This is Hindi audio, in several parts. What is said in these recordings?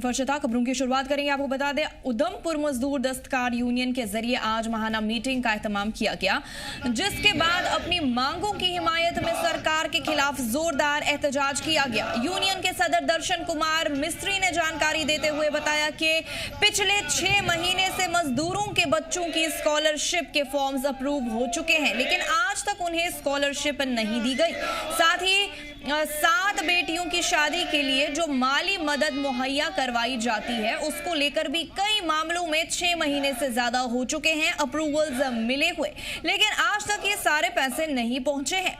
फर्शता खबरों की शुरुआत करेंगे। आपको बता दें, उधमपुर मजदूर दस्तकार यूनियन के जरिए आज महाना मीटिंग का एहतमाम किया गया, जिसके बाद अपनी मांगों की हिमायत में सरकार के खिलाफ जोरदार एहतजाज किया गया। यूनियन के सदर दर्शन कुमार मिस्त्री ने जानकारी देते हुए बताया कि पिछले 6 महीने से मजदूरों के बच्चों की स्कॉलरशिप के फॉर्म्स अप्रूव हो चुके हैं, लेकिन आज तक उन्हें स्कॉलरशिप नहीं दी गई। साथ ही 7 बेटियों की शादी के लिए जो माली मदद मुहैया करवाई जाती है, उसको लेकर भी कई मामलों में 6 महीने से ज्यादा हो चुके हैं अप्रूवल्स मिले हुए, लेकिन आज तक ये सारे पैसे नहीं पहुंचे हैं।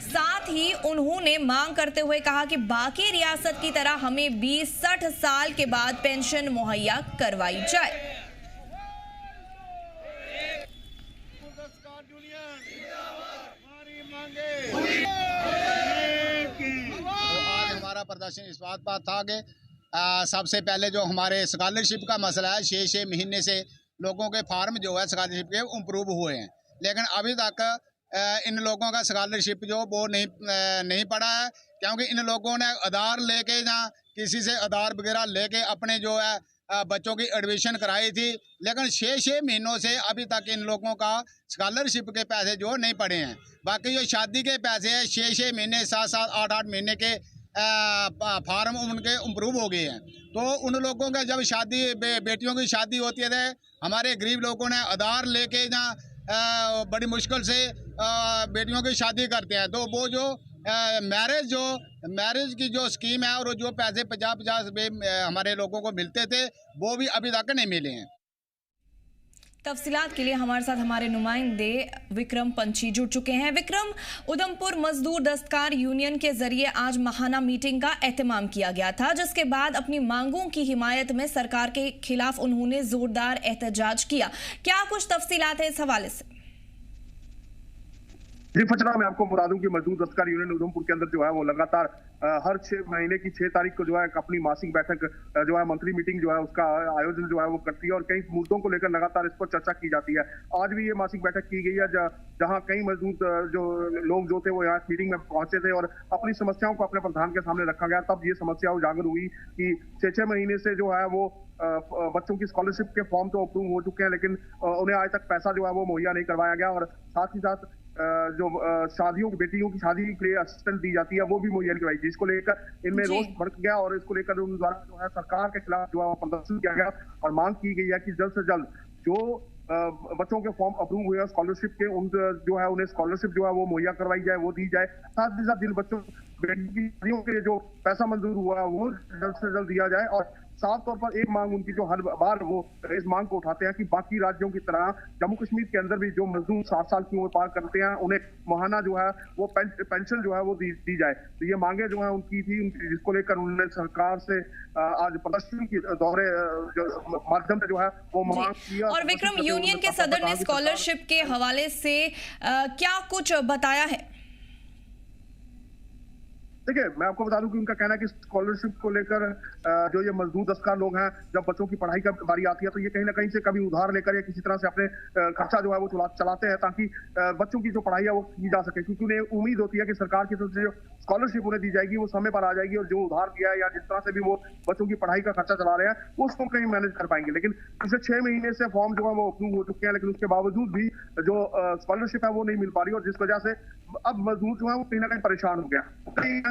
साथ ही उन्होंने मांग करते हुए कहा कि बाकी रियासत की तरह हमें 20-60 साल के बाद पेंशन मुहैया करवाई जाए। प्रदर्शन इस बात पर था कि सबसे पहले जो हमारे स्कॉलरशिप का मसला है, 6 महीने से लोगों के फार्म जो है स्कॉलरशिप के इम्प्रूव हुए हैं, लेकिन अभी तक इन लोगों का स्कॉलरशिप जो वो नहीं पड़ा है, क्योंकि इन लोगों ने आधार लेके या किसी से आधार वगैरह लेके अपने जो है बच्चों की एडमिशन कराई थी, लेकिन 6 महीनों से अभी तक इन लोगों का स्कॉलरशिप के पैसे जो नहीं पड़े हैं। बाकी जो शादी के पैसे हैं 6 महीने 7-7 8-8 महीने के फार्म उनके इम्प्रूव हो गए हैं। तो उन लोगों का जब शादी बेटियों की शादी होती है, हमारे गरीब लोगों ने आधार लेके ना बड़ी मुश्किल से बेटियों की शादी करते हैं, तो वो जो मैरिज की जो स्कीम है और जो पैसे 50-50 हमारे लोगों को मिलते थे, वो भी अभी तक नहीं मिले हैं। तफसीलात के लिए हमारे साथ हमारे नुमाइंदे विक्रम पंछी जुड़ चुके हैं। विक्रम, उधमपुर मजदूर दस्तकार यूनियन के जरिए आज महाना मीटिंग का एहतमाम किया गया था, जिसके बाद अपनी मांगों की हिमायत में सरकार के खिलाफ उन्होंने जोरदार एहतजाज किया। क्या कुछ तफसीलात है इस हवाले से? जी फचना, मैं आपको बता दूं कि मजदूर दस्तकार यूनियन उधमपुर के अंदर जो है वो लगातार हर 6 महीने की 6 तारीख को जो है अपनी मासिक बैठक जो है मंथली मीटिंग जो है उसका आयोजन जो है वो करती है और कई मुद्दों को लेकर लगातार इस पर चर्चा की जाती है। आज भी ये मासिक बैठक की गई है, जहां कई मजदूर जो लोग जो थे वो यहाँ मीटिंग में पहुंचे थे और अपनी समस्याओं को अपने प्रधान के सामने रखा गया। तब ये समस्या उजागर हुई कि 6 महीने से जो है वो बच्चों की स्कॉलरशिप के फॉर्म तो अप्रूव हो चुके हैं, लेकिन उन्हें आज तक पैसा जो है वो मुहैया नहीं करवाया गया और साथ ही साथ जो शादियों की बेटियों की शादी के लिए असिस्टेंट दी जाती है वो भी मुहैया करवाई, जिसको लेकर इनमें रोष भड़क गया और इसको लेकर उन द्वारा जो है सरकार के खिलाफ जो है प्रदर्शन किया गया और मांग की गई है कि जल्द से जल्द जो बच्चों के फॉर्म अप्रूव हुए हैं स्कॉलरशिप के, उन जो है उन्हें स्कॉलरशिप जो है वो मुहैया करवाई जाए, वो दी जाए। साथ ही साथ जिन बच्चों बेटियों के लिए जो पैसा मंजूर हुआ वो जल्द से जल्द दिया जाए। और साफ तौर पर एक मांग उनकी जो हर बार वो इस मांग को उठाते हैं कि बाकी राज्यों की तरह जम्मू कश्मीर के अंदर भी जो मजदूर 60 साल की उम्र पार करते हैं उन्हें माहाना जो है वो पेंशन जो है वो दी जाए। तो ये मांगे जो है उनकी थी, जिसको लेकर उन्होंने सरकार से आज प्रदर्शन के दौरे माध्यम से जो है वो मांग किया। और विक्रम, यूनियन के सदर ने स्कॉलरशिप के हवाले से क्या कुछ बताया है? देखिए, मैं आपको बता दूं कि उनका कहना है कि स्कॉलरशिप को लेकर जो ये मजदूर दस्तकार लोग हैं, जब बच्चों की पढ़ाई का बारी आती है तो ये कहीं ना कहीं से कभी उधार लेकर या किसी तरह से अपने खर्चा जो है वो चलाते हैं ताकि बच्चों की जो पढ़ाई है वो की जा सके, क्योंकि उन्हें उम्मीद होती है कि सरकार की तरफ से जो स्कॉलरशिप उन्हें दी जाएगी वो समय पर आ जाएगी और जो उधार दिया है या जिस तरह से भी वो बच्चों की पढ़ाई का खर्चा चला रहे हैं उसको कहीं मैनेज कर पाएंगे। लेकिन पिछले 6 महीने से फॉर्म जो है वो अप्रूव हो चुके हैं, लेकिन उसके बावजूद भी जो स्कॉलरशिप है वो नहीं मिल पा रही और जिस वजह से अब मजदूर जो है वो कहीं ना कहीं परेशान हो गया।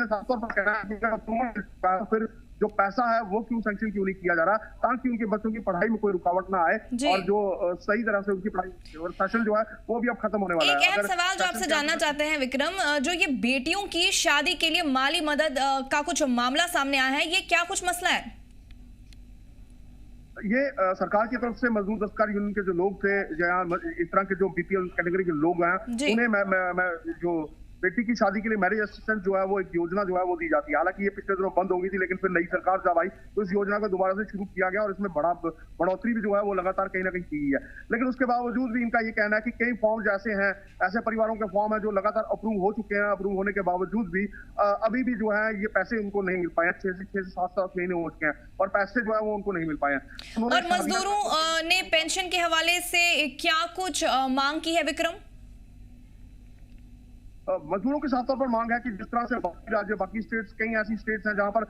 साफ तौर पर कहना है फिर जो पैसा है वो क्यों सैंक्शन क्यों नहीं किया जा रहा ताकि उनके बच्चों की पढ़ाई में कोई रुकावट ना आए और जो सही तरह से उनकी पढ़ाई और सेशन जो है वो भी अब खत्म होने वाला है। एक अहम सवाल जो आपसे जानना चाहते हैं विक्रम, जो ये बेटियों की शादी के लिए माली मदद का कुछ मामला सामने आया है, ये क्या कुछ मसला है? ये सरकार की तरफ से मजदूर दस्तकार यूनियन के जो लोग थे, इस तरह के जो बीपीएल कैटेगरी के लोग हैं, उन्हें मैं जो बेटी की शादी के लिए मैरिज असिस्टेंट जो है वो एक योजना जो है वो दी जाती है। हालांकि ये पिछले दिनों बंद हो गई थी, लेकिन फिर नई सरकार जब आई तो इस योजना को दोबारा से शुरू किया गया और इसमें बढ़ोतरी भी जो है वो लगातार कहीं ना कहीं की गई है। लेकिन उसके बावजूद भी इनका ये कहना है कि कई फॉर्म ऐसे हैं, ऐसे परिवारों के फॉर्म है जो लगातार अप्रूव हो चुके हैं, अप्रूव होने के बावजूद भी अभी भी जो है ये पैसे उनको नहीं मिल पाए। 6 से 7 महीने हो चुके हैं और पैसे जो है वो उनको नहीं मिल पाए हैं। और मजदूरों ने पेंशन के हवाले से क्या कुछ मांग की है विक्रम? मजदूरों के साफ तौर पर मांग है कि जिस तरह से बाकी राज्य, बाकी स्टेट्स, कई ऐसी स्टेट्स हैं जहां पर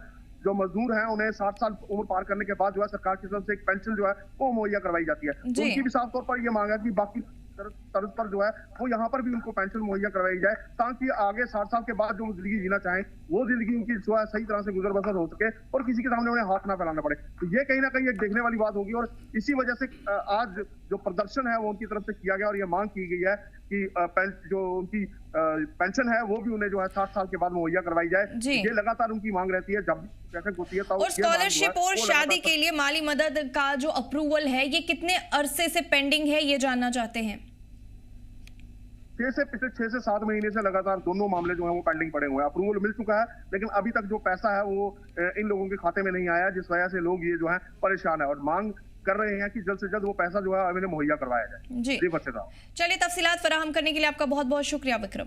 जो मजदूर हैं उन्हें 60 साल उम्र पार करने के बाद जो है सरकार की तरफ से एक पेंशन जो है वो मुहैया करवाई जाती है। तो उनकी भी साफ तौर पर ये मांग है कि बाकी तर्ज पर जो है वो यहाँ पर भी उनको पेंशन मुहैया करवाई जाए, ताकि आगे 60 साल के बाद जो जिंदगी जीना चाहें वो जिंदगी उनकी जो है सही तरह से गुजर बसर हो सके और किसी के सामने उन्हें हाथ ना फैलाना पड़े। तो ये कहीं ना कहीं एक देखने वाली बात होगी और इसी वजह से आज जो प्रदर्शन है वो उनकी तरफ से किया गया और ये मांग की गई है कि जो उनकी पेंशन है वो भी उन्हें जो है 60 साल के बाद मुहैया करवाई जाए। ये लगातार उनकी मांग रहती है जब भी बैठक होती है। और स्कॉलरशिप और शादी के लिए माली मदद का जो अप्रूवल है ये कितने अरसे से पेंडिंग है, ये जानना चाहते हैं। पिछले 6 से 7 महीने से लगातार दोनों मामले जो है वो पेंडिंग पड़े हुए हैं। अप्रूवल मिल चुका है लेकिन अभी तक जो पैसा है वो इन लोगों के खाते में नहीं आया, जिस वजह से लोग ये जो है परेशान है और मांग कर रहे हैं कि जल्द से जल्द वो पैसा जो है इन्हें मुहैया करवाया जाए। जी, चलिए तफसीलात फराहम करने के लिए आपका बहुत बहुत शुक्रिया विक्रम।